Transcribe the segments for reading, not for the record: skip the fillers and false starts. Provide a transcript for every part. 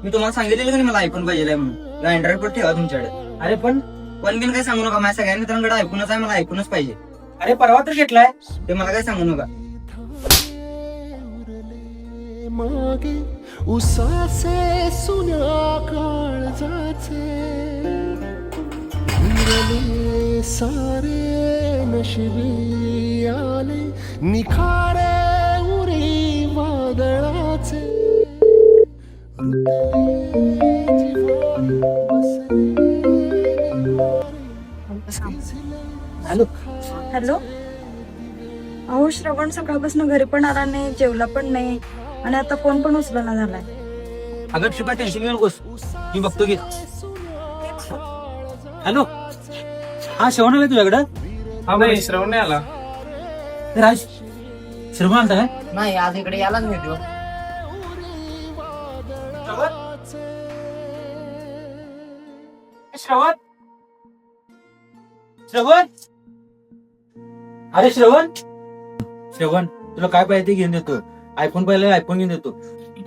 मी तुम्हाला सांगितलेलं की नाही मला आयफोन पाहिजे म्हणून. अँड्रॉइड पण ठेवा तुमच्याकडे. अरे पण पण काय सांगू नका, माझ्या सगळ्या मित्रांकडे आयफोनच आहे, मला आयफोनच पाहिजे. अरे परवा तर घेतलाय. ते मला काय सांगू नका. मागे उसासे सुन्या काळजाचे हिरले सारे नशिबी आले निखारे उरी वादळाचे हॅलो. हॅलो. अहो श्रवण सकाळपासून घरी पण आला नाही, जेवला पण नाही आणि आता फोन पण उचलना झालाय. अगं शिपा टेन्शन घेऊ नकोस, मी बघतो की. हॅलो. हा श्रवण आलाय तुझ्याकडं? हा नाही, श्रवण नाही आला. राज श्रवण आलता काय? नाही, आज इकडे यालाच नाही तो. श्रवण. श्रवण. अरे श्रवण. श्रवण तुला काय पाहिजे ते घेऊन देतो. आयफोन पाहिजे आयफोन घेऊन देतो.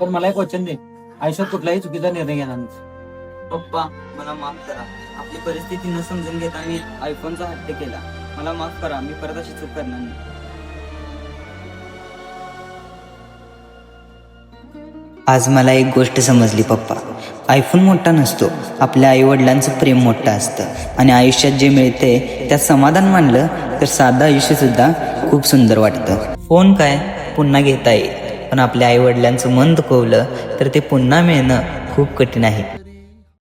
पण मला एक वचन दे, आयुष्यात कुठलाही चुकीचा निर्णय घेणार नाही. पप्पा मला माफ करा. आपली परिस्थिती न समजून घेता मी आयफोनचा हट्ट केला. मला माफ करा, मी परत अशी चूक करणार नाही. आज मला एक गोष्ट समजली पप्पा. आयफोन मोठा नसतो, आपल्या आईवडिलांचं प्रेम मोठं असतं. आणि आयुष्यात जे मिळते त्यात समाधान मानलं तर साधं आयुष्यसुद्धा खूप सुंदर वाटतं. फोन काय पुन्हा घेता येईल, पण आपल्या आईवडिलांचं मन दुखवलं तर ते पुन्हा मिळणं खूप कठीण आहे.